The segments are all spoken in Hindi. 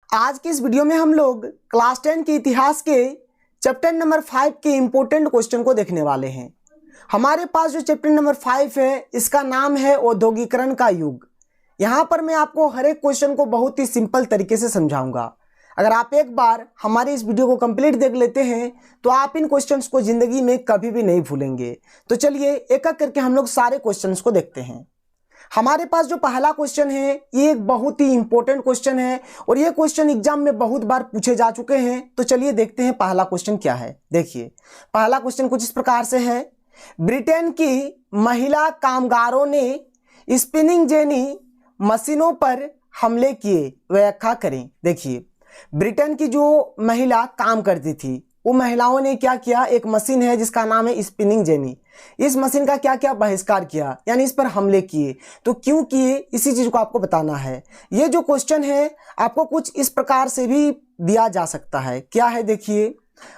आज की इस वीडियो में हम लोग क्लास 10 के इतिहास के चैप्टर नंबर 5 के इम्पोर्टेंट क्वेश्चन को देखने वाले हैं। हमारे पास जो चैप्टर नंबर 5 है इसका नाम है औद्योगिकरण का युग। यहाँ पर मैं आपको हर एक क्वेश्चन को बहुत ही सिंपल तरीके से समझाऊंगा। अगर आप एक बार हमारे इस वीडियो को कंप्लीट देख लेते हैं तो आप इन क्वेश्चंस को जिंदगी में कभी भी नहीं भूलेंगे। तो चलिए एक एक करके हम लोग सारे क्वेश्चंस को देखते हैं। हमारे पास जो पहला क्वेश्चन है ये एक बहुत ही इंपॉर्टेंट क्वेश्चन है और ये क्वेश्चन एग्जाम में बहुत बार पूछे जा चुके हैं। तो चलिए देखते हैं पहला क्वेश्चन क्या है। देखिए पहला क्वेश्चन कुछ इस प्रकार से है, ब्रिटेन की महिला कामगारों ने स्पिनिंग जेनी मशीनों पर हमले किए, व्याख्या करें। देखिए ब्रिटेन की जो महिला काम करती थी वो महिलाओं ने क्या किया, एक मशीन है जिसका नाम है स्पिनिंग जेनी, इस मशीन का क्या क्या बहिष्कार किया, यानी इस पर हमले किए। तो क्यों किए इसी चीज को आपको बताना है। ये जो क्वेश्चन है आपको कुछ इस प्रकार से भी दिया जा सकता है। क्या है देखिए,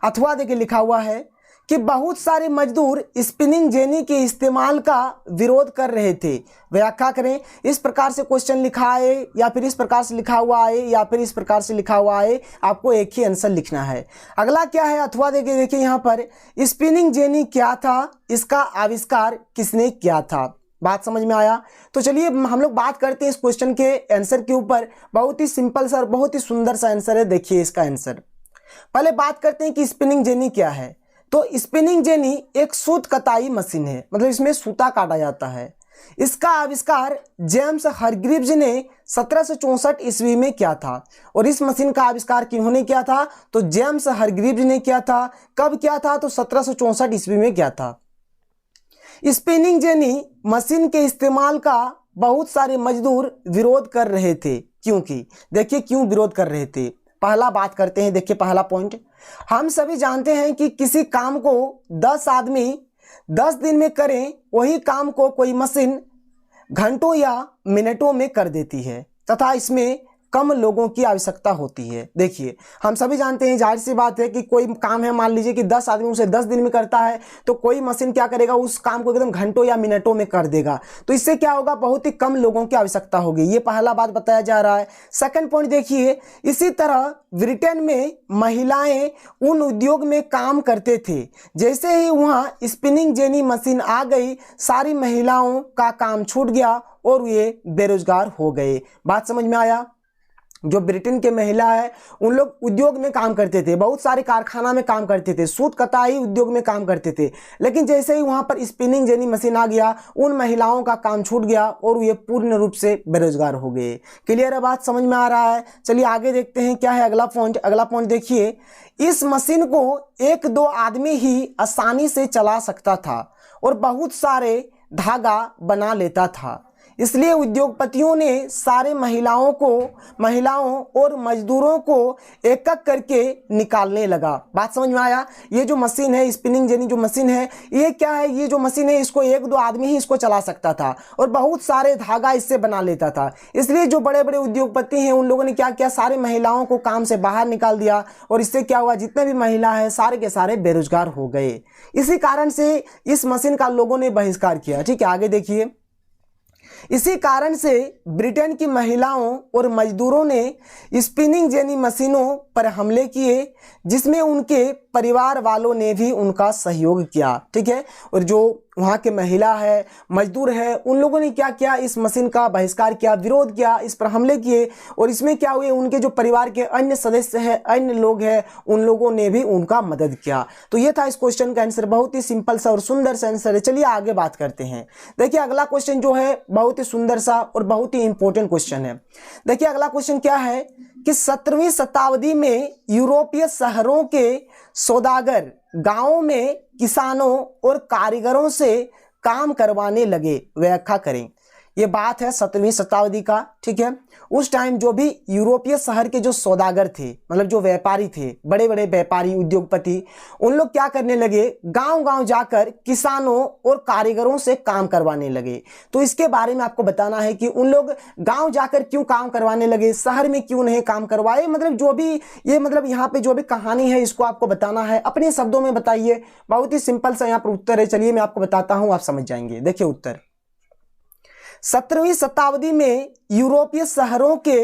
अथवा देखिए लिखा हुआ है कि बहुत सारे मजदूर स्पिनिंग जेनी के इस्तेमाल का विरोध कर रहे थे, व्याख्या करें। इस प्रकार से क्वेश्चन लिखा आए या फिर इस प्रकार से लिखा हुआ आए या फिर इस प्रकार से लिखा हुआ आए, आपको एक ही आंसर लिखना है। अगला क्या है, अथवा देखिए यहाँ पर स्पिनिंग जेनी क्या था, इसका आविष्कार किसने किया था। बात समझ में आया। तो चलिए हम लोग बात करते हैं इस क्वेश्चन के आंसर के ऊपर। बहुत ही सिंपल सा और बहुत ही सुंदर सा आंसर है। देखिए इसका आंसर, पहले बात करते हैं कि स्पिनिंग जेनी क्या है। तो स्पिनिंग जेनी एक सूत कताई मशीन है, मतलब इसमें सूता काटा जाता है। इसका आविष्कार जेम्स हरग्रीव्स ने 1764 ईस्वी में किया था। और इस मशीन का आविष्कार किन्होंने किया था, तो जेम्स हरग्रीव्स ने किया था। कब किया था, तो 1764 ईस्वी में किया था। स्पिनिंग जेनी मशीन के इस्तेमाल का बहुत सारे मजदूर विरोध कर रहे थे, क्योंकि देखिए क्यों विरोध कर रहे थे। पहला बात करते हैं, देखिए पहला पॉइंट, हम सभी जानते हैं कि किसी काम को 10 आदमी 10 दिन में करें, वही काम को कोई मशीन घंटों या मिनटों में कर देती है तथा इसमें कम लोगों की आवश्यकता होती है। देखिए हम सभी जानते हैं, जाहिर सी बात है कि कोई काम है, मान लीजिए कि 10 आदमी उसे 10 दिन में करता है, तो कोई मशीन क्या करेगा, उस काम को एकदम घंटों या मिनटों में कर देगा। तो इससे क्या होगा, बहुत ही कम लोगों की आवश्यकता होगी। ये पहला बात बताया जा रहा है। सेकंड पॉइंट देखिए, इसी तरह ब्रिटेन में महिलाएं उन उद्योग में काम करते थे, जैसे ही वहां स्पिनिंग जेनी मशीन आ गई, सारी महिलाओं का काम छूट गया और ये बेरोजगार हो गए। बात समझ में आया। जो ब्रिटेन के महिला है उन लोग उद्योग में काम करते थे, बहुत सारे कारखाना में काम करते थे, सूत कताई उद्योग में काम करते थे, लेकिन जैसे ही वहां पर स्पिनिंग जेनी मशीन आ गया, उन महिलाओं का काम छूट गया और ये पूर्ण रूप से बेरोजगार हो गए। क्लियर है, बात समझ में आ रहा है। चलिए आगे देखते हैं क्या है अगला पॉइंट। अगला पॉइंट देखिए, इस मशीन को 1-2 आदमी ही आसानी से चला सकता था और बहुत सारे धागा बना लेता था, इसलिए उद्योगपतियों ने सारे महिलाओं और मजदूरों को एक एक करके निकालने लगा। बात समझ में आया। ये जो मशीन है स्पिनिंग जेनी जो मशीन है, ये क्या है, ये जो मशीन है इसको 1-2 आदमी ही इसको चला सकता था और बहुत सारे धागा इससे बना लेता था। इसलिए जो बड़े बड़े उद्योगपति हैं उन लोगों ने क्या किया, सारे महिलाओं को काम से बाहर निकाल दिया और इससे क्या हुआ, जितने भी महिला है सारे के सारे बेरोजगार हो गए। इसी कारण से इस मशीन का लोगों ने बहिष्कार किया। ठीक है, आगे देखिए, इसी कारण से ब्रिटेन की महिलाओं और मजदूरों ने स्पिनिंग जेनी मशीनों पर हमले किए, जिसमें उनके परिवार वालों ने भी उनका सहयोग किया। ठीक है, और जो वहाँ के महिला है, मजदूर है, उन लोगों ने क्या किया, इस मशीन का बहिष्कार किया, विरोध किया, इस पर हमले किए और इसमें क्या हुए, उनके जो परिवार के अन्य सदस्य हैं, अन्य लोग हैं, उन लोगों ने भी उनका मदद किया। तो ये था इस क्वेश्चन का आंसर। बहुत ही सिंपल सा और सुंदर सा आंसर है। चलिए आगे बात करते हैं। देखिए अगला क्वेश्चन जो है बहुत ही सुंदर सा और बहुत ही इंपॉर्टेंट क्वेश्चन है। देखिए अगला क्वेश्चन क्या है कि 17वीं शताब्दी में यूरोपीय शहरों के सौदागर गांवों में किसानों और कारीगरों से काम करवाने लगे, व्याख्या करें। ये बात है 17वीं शताब्दी का। ठीक है, उस टाइम जो भी यूरोपीय शहर के जो सौदागर थे, मतलब जो व्यापारी थे, बड़े बड़े व्यापारी उद्योगपति, उन लोग क्या करने लगे, गांव गांव जाकर किसानों और कारीगरों से काम करवाने लगे। तो इसके बारे में आपको बताना है कि उन लोग गांव जाकर क्यों काम करवाने लगे, शहर में क्यों नहीं काम करवाए। मतलब जो भी ये मतलब यहाँ पे जो भी कहानी है इसको आपको बताना है, अपने शब्दों में बताइए। बहुत ही सिंपल सा यहाँ पर उत्तर है। चलिए मैं आपको बताता हूँ, आप समझ जाएंगे। देखिए उत्तर, 17वीं शताब्दी में यूरोपीय शहरों के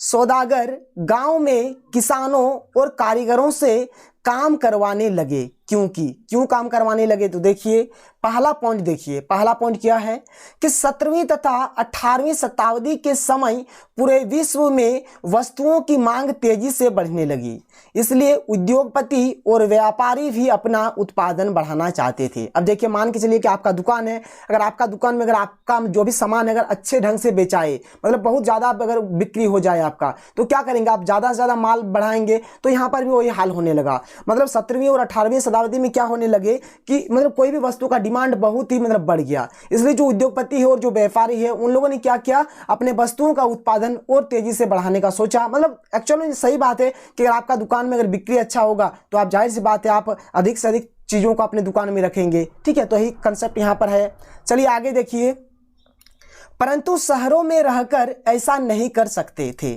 सौदागर गांव में किसानों और कारीगरों से काम करवाने लगे। क्यों काम करवाने लगे? तो देखिए पहला पॉइंट, देखिए पहला पॉइंट क्या है कि 17वीं तथा 18वीं शताब्दी के समय पूरे विश्व में वस्तुओं की मांग तेजी से बढ़ने लगी, इसलिए उद्योगपति और व्यापारी भी अपना उत्पादन बढ़ाना चाहते थे। अब देखिए मान के चलिए कि आपका दुकान है, अगर आपका दुकान में अगर आपका जो भी सामान है अगर अच्छे ढंग से बेचाए, मतलब बहुत ज़्यादा अगर बिक्री हो जाए आपका, तो क्या करेंगे आप? ज़्यादा से ज़्यादा माल बढ़ाएंगे। तो यहाँ पर भी वही हाल होने लगा। मतलब 17वीं और 18वीं शताब्दी में क्या होने लगे कि मतलब कोई भी वस्तु का डिमांड बहुत ही मतलब बढ़ गया, इसलिए जो उद्योगपति है और जो व्यापारी है उन लोगों ने क्या किया, अपने वस्तुओं का उत्पादन और तेजी से बढ़ाने का सोचा। मतलब एक्चुअली सही बात है कि अगर आपका दुकान में अगर बिक्री अच्छा होगा तो आप जाहिर सी बात है आप अधिक से अधिक चीज़ों को अपने दुकान में रखेंगे। ठीक है, तो यही कंसेप्ट यहाँ पर है। चलिए आगे देखिए, परंतु शहरों में रहकर ऐसा नहीं कर सकते थे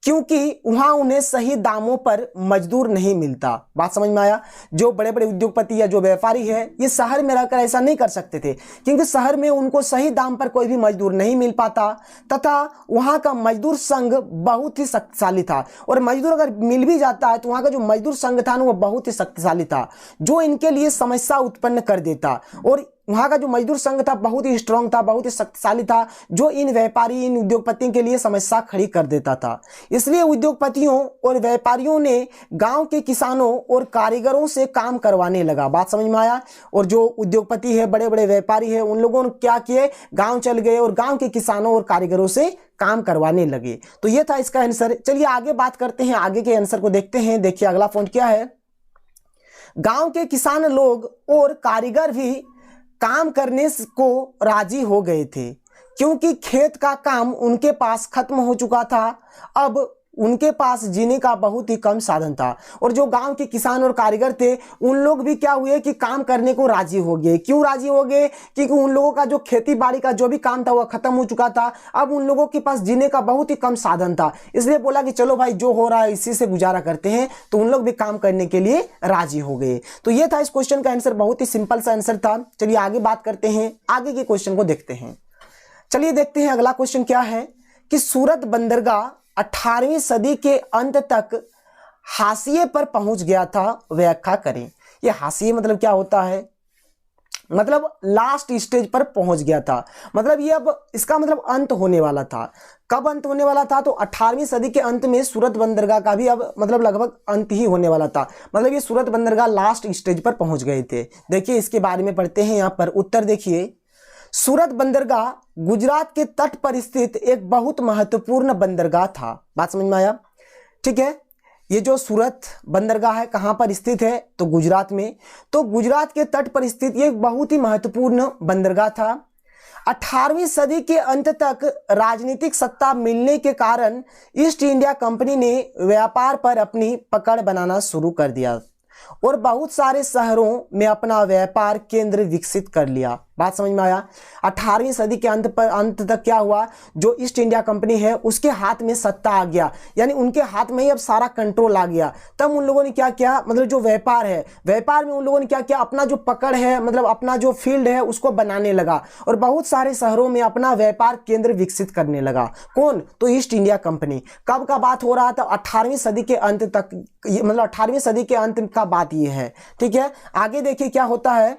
क्योंकि वहां उन्हें सही दामों पर मजदूर नहीं मिलता। बात समझ में आया? जो बड़े बड़े उद्योगपति या जो व्यापारी है ये शहर में रहकर ऐसा नहीं कर सकते थे क्योंकि शहर में उनको सही दाम पर कोई भी मजदूर नहीं मिल पाता, तथा वहां का मजदूर संघ बहुत ही शक्तिशाली था। और मजदूर अगर मिल भी जाता है तो वहां का जो मजदूर संघ था ना वो बहुत ही शक्तिशाली था, जो इनके लिए समस्या उत्पन्न कर देता। और वहां का जो मजदूर संघ था बहुत ही स्ट्रांग था, बहुत ही शक्तिशाली था, जो इन व्यापारी इन उद्योगपतियों के लिए समस्या खड़ी कर देता था। इसलिए उद्योगपतियों और व्यापारियों ने गांव के किसानों और कारीगरों से काम करवाने लगा। बात समझ में आया? और जो उद्योगपति है, बड़े बड़े व्यापारी है, उन लोगों ने क्या किए, गांव चल गए और गांव के किसानों और कारीगरों से काम करवाने लगे। तो ये था इसका आंसर। चलिए आगे बात करते हैं, आगे के आंसर को देखते हैं। देखिए अगला पॉइंट क्या है, गांव के किसान लोग और कारीगर भी काम करने को राजी हो गए थे क्योंकि खेत का काम उनके पास खत्म हो चुका था। अब उनके पास जीने का बहुत ही कम साधन था। और जो गांव के किसान और कारीगर थे उन लोग भी क्या हुए कि काम करने को राजी हो गए। क्यों राजी हो गए? क्योंकि उन लोगों का जो खेती बाड़ी का जो भी काम था वह खत्म हो चुका था। अब उन लोगों के पास जीने का बहुत ही कम साधन था, इसलिए बोला कि चलो भाई जो हो रहा है इसी से गुजारा करते हैं। तो उन लोग भी काम करने के लिए राजी हो गए। तो ये था इस क्वेश्चन का आंसर, बहुत ही सिंपल सा आंसर था। चलिए आगे बात करते हैं, आगे के क्वेश्चन को देखते हैं। चलिए देखते हैं अगला क्वेश्चन क्या है कि सूरत बंदरगाह 18वीं सदी के अंत तक हाशिए पर पहुंच गया था, व्याख्या करें। ये हाशिए मतलब क्या होता है? मतलब लास्ट स्टेज पर पहुंच गया था, मतलब ये अब इसका मतलब अंत होने वाला था। कब अंत होने वाला था? तो 18वीं सदी के अंत में सूरत बंदरगाह का भी अब मतलब लगभग अंत ही होने वाला था। मतलब ये सूरत बंदरगाह लास्ट स्टेज पर पहुंच गए थे। देखिए इसके बारे में पढ़ते हैं यहाँ पर। उत्तर देखिए, सूरत बंदरगाह गुजरात के तट पर स्थित एक बहुत महत्वपूर्ण बंदरगाह था। बात समझ में आया? ठीक है, ये जो सूरत बंदरगाह है कहां पर स्थित है? तो गुजरात में। तो गुजरात के तट पर स्थित ये एक बहुत ही महत्वपूर्ण बंदरगाह था। 18वीं सदी के अंत तक राजनीतिक सत्ता मिलने के कारण ईस्ट इंडिया कंपनी ने व्यापार पर अपनी पकड़ बनाना शुरू कर दिया और बहुत सारे शहरों में अपना व्यापार केंद्र विकसित कर लिया। बात समझ में आया? 18वीं सदी के अंत तक क्या हुआ, जो ईस्ट इंडिया कंपनी है उसके हाथ में सत्ता आ गया, यानी उनके हाथ में ही अब सारा कंट्रोल आ गया। तब उन लोगों ने क्या किया, मतलब जो व्यापार है, व्यापार में उन लोगों ने क्या किया, अपना जो पकड़ है, मतलब अपना जो फील्ड है उसको बनाने लगा और बहुत सारे शहरों में अपना व्यापार केंद्र विकसित करने लगा। कौन? तो ईस्ट इंडिया कंपनी। कब का बात हो रहा था? 18वीं सदी के अंत तक, मतलब 18वीं सदी के अंत का बात ये है। ठीक है, आगे देखिए क्या होता है।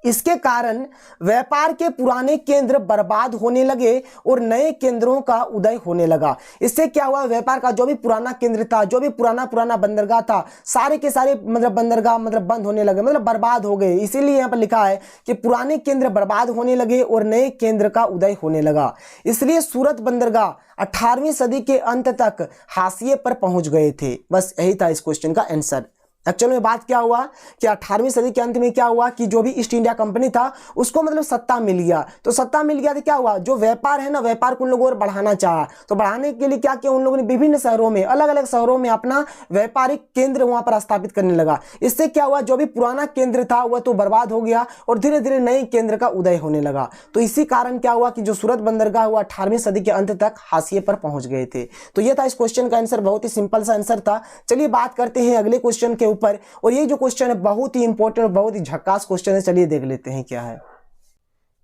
इसके कारण व्यापार के पुराने केंद्र बर्बाद होने लगे और नए केंद्रों का उदय होने लगा। इससे क्या हुआ, व्यापार का जो भी पुराना केंद्र था, जो भी पुराना बंदरगाह था, सारे के सारे मतलब बंदरगाह मतलब बंद होने लगे, मतलब बर्बाद हो गए। इसीलिए यहाँ पर लिखा है कि पुराने केंद्र बर्बाद होने लगे और नए केंद्र का उदय होने लगा। इसलिए सूरत बंदरगाह 18वीं सदी के अंत तक हाशिए पर पहुंच गए थे। बस यही था इस क्वेश्चन का आंसर। एक्चुअल में बात क्या हुआ कि 18वीं सदी के अंत में क्या हुआ कि जो भी ईस्ट इंडिया कंपनी था उसको मतलब सत्ता मिल गया। तो सत्ता मिल गया तो क्या हुआ, जो व्यापार है ना, व्यापार को उन लोगों और बढ़ाना चाहा। तो बढ़ाने के लिए क्या किया, उन लोगों ने विभिन्न शहरों में, अलग अलग शहरों में अपना व्यापारिक केंद्र वहां पर स्थापित करने लगा। इससे क्या हुआ, जो भी पुराना केंद्र था वह तो बर्बाद हो गया और धीरे धीरे नए केंद्र का उदय होने लगा। तो इसी कारण क्या हुआ कि जो सूरत बंदरगाह हुआ 18वीं सदी के अंत तक हाशिए पर पहुंच गए थे। तो यह था इस क्वेश्चन का आंसर, बहुत ही सिंपल सा आंसर था। चलिए बात करते हैं अगले क्वेश्चन के ऊपर, और ये जो क्वेश्चन है बहुत ही इंपॉर्टेंट, बहुत ही झकास क्वेश्चन है। चलिए देख लेते हैं क्या है।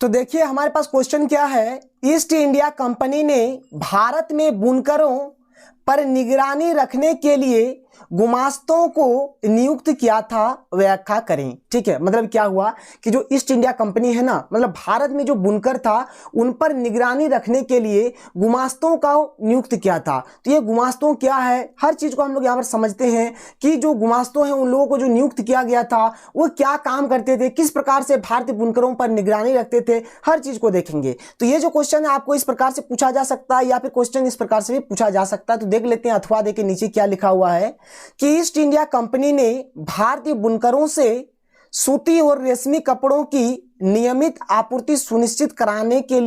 तो देखिए हमारे पास क्वेश्चन क्या है, ईस्ट इंडिया कंपनी ने भारत में बुनकरों पर निगरानी रखने के लिए गुमास्तों को नियुक्त किया था, व्याख्या करें। ठीक है, मतलब क्या हुआ कि जो ईस्ट इंडिया कंपनी है ना, मतलब भारत में जो बुनकर था उन पर निगरानी रखने के लिए गुमास्तों का नियुक्त किया था। तो ये गुमास्तों क्या है, हर चीज को हम लोग यहाँ पर समझते हैं कि जो गुमास्तों हैं उन लोगों को जो नियुक्त किया गया था वो क्या काम करते थे, किस प्रकार से भारतीय बुनकरों पर निगरानी रखते थे, हर चीज को देखेंगे। तो ये जो क्वेश्चन है आपको इस प्रकार से पूछा जा सकता है या फिर क्वेश्चन इस प्रकार से भी पूछा जा सकता है। तो देख लेते हैं, अथवा देखिए नीचे क्या लिखा हुआ है कि ईस्ट इंडिया कंपनी ने भारतीय बुनकरों से सूती और रेशमी कपड़ों की नियमित आपूर्ति सुनिश्चित कराने के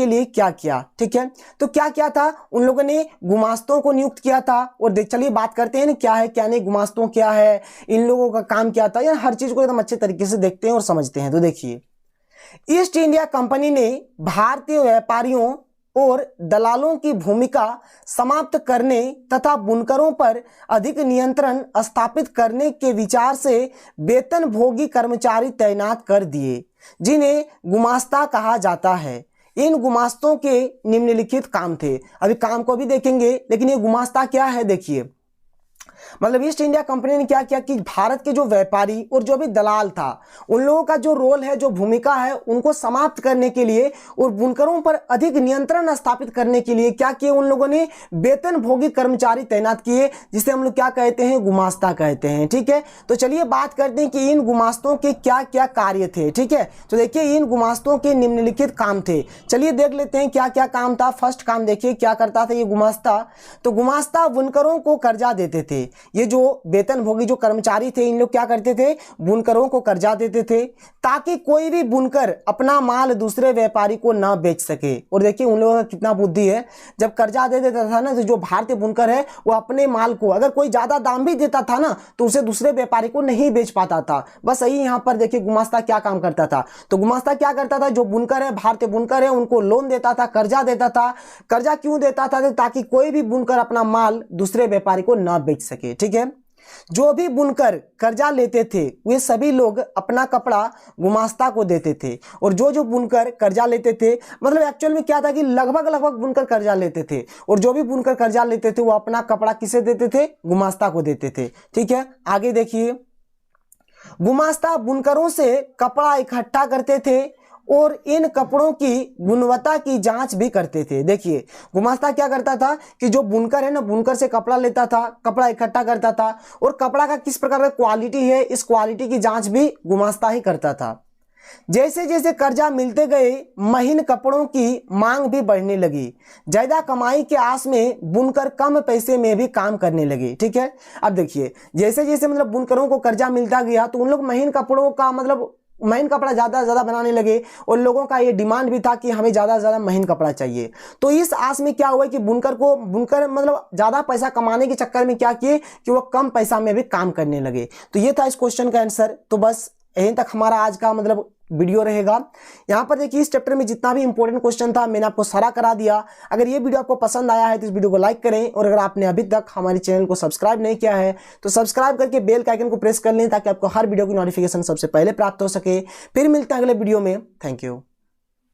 लिए क्या किया। ठीक है, तो क्या किया था, उन लोगों ने गुमास्तों को नियुक्त किया था। और चलिए बात करते हैं ना क्या है क्या नहीं, गुमास्तों क्या है, इन लोगों का काम क्या था, या हर चीज को एकदम अच्छे तरीके से देखते हैं और समझते हैं। तो देखिए, ईस्ट इंडिया कंपनी ने भारतीय व्यापारियों और दलालों की भूमिका समाप्त करने तथा बुनकरों पर अधिक नियंत्रण स्थापित करने के विचार से वेतनभोगी कर्मचारी तैनात कर दिए, जिन्हें गुमास्ता कहा जाता है। इन गुमास्तों के निम्नलिखित काम थे। अभी काम को भी देखेंगे, लेकिन ये गुमास्ता क्या है देखिए, मतलब ईस्ट इंडिया कंपनी ने क्या किया कि भारत के जो व्यापारी और जो भी दलाल था उन लोगों का जो रोल है, जो भूमिका है, उनको समाप्त करने के लिए और बुनकरों पर अधिक नियंत्रण स्थापित करने के लिए क्या किए, उन लोगों ने वेतन भोगी कर्मचारी तैनात किए, जिसे हम लोग क्या कहते हैं, गुमास्ता कहते हैं। ठीक है, तो चलिए बात करते हैं कि इन गुमास्तों के क्या क्या कार्य थे। ठीक है, तो देखिए इन गुमास्तों के निम्नलिखित काम थे। चलिए देख लेते हैं क्या क्या काम था। फर्स्ट काम देखिए क्या करता था ये गुमास्ता, तो गुमास्ता बुनकरों को कर्जा देते थे। ये जो वेतनभोगी जो कर्मचारी थे, इन लोग क्या करते थे, बुनकरों को कर्जा देते थे ताकि कोई भी बुनकर अपना माल दूसरे व्यापारी को ना बेच सके। और देखिए उन लोगों का कितना बुद्धि है, जब कर्जा दे देता था ना, तो जो भारतीय बुनकर है वो अपने माल को अगर कोई ज्यादा दाम भी देता था ना तो उसे दूसरे व्यापारी को नहीं बेच पाता था। बस यही यहाँ पर देखिए गुमास्ता क्या काम करता था। तो गुमास्ता क्या करता था, जो बुनकर है, भारतीय बुनकर है, उनको लोन देता था, कर्जा देता था। कर्जा क्यों देता था, ताकि कोई भी बुनकर अपना माल दूसरे व्यापारी को ना बेच सके। ठीक है, जो भी बुनकर कर्जा लेते थे वे सभी लोग अपना कपड़ा गुमास्ता को देते थे। और जो जो बुनकर कर्जा लेते थे, मतलब एक्चुअल में क्या था कि लगभग बुनकर कर्जा लेते थे, और जो भी बुनकर कर्जा लेते थे वो अपना कपड़ा किसे देते थे, गुमास्ता को देते थे। ठीक है, आगे देखिए, गुमास्ता बुनकरों से कपड़ा इकट्ठा करते थे और इन कपड़ों की गुणवत्ता की जांच भी करते थे। देखिए गुमास्ता क्या करता था कि जो बुनकर है ना, बुनकर से कपड़ा लेता था, कपड़ा इकट्ठा करता था, और कपड़ा का किस प्रकार का क्वालिटी है, इस क्वालिटी की जांच भी गुमास्ता ही करता था। जैसे जैसे कर्जा मिलते गए, महीन कपड़ों की मांग भी बढ़ने लगी। ज्यादा कमाई के आस में बुनकर कम पैसे में भी काम करने लगे। ठीक है, अब देखिए जैसे जैसे मतलब बुनकरों को कर्जा मिलता गया तो उन लोग महीन कपड़ों का मतलब महीन कपड़ा ज्यादा से ज्यादा बनाने लगे, और लोगों का ये डिमांड भी था कि हमें ज्यादा से ज्यादा महीन कपड़ा चाहिए। तो इस आस में क्या हुआ कि बुनकर मतलब ज्यादा पैसा कमाने के चक्कर में क्या किए कि वो कम पैसा में भी काम करने लगे। तो ये था इस क्वेश्चन का आंसर। तो बस यहीं तक हमारा आज का मतलब वीडियो रहेगा। यहाँ पर देखिए इस चैप्टर में जितना भी इंपॉर्टेंट क्वेश्चन था मैंने आपको सारा करा दिया। अगर ये वीडियो आपको पसंद आया है तो इस वीडियो को लाइक करें, और अगर आपने अभी तक हमारे चैनल को सब्सक्राइब नहीं किया है तो सब्सक्राइब करके बेल के आइकन को प्रेस कर लें, ताकि आपको हर वीडियो की नोटिफिकेशन सबसे पहले प्राप्त हो सके। फिर मिलते हैं अगले वीडियो में। Thank you.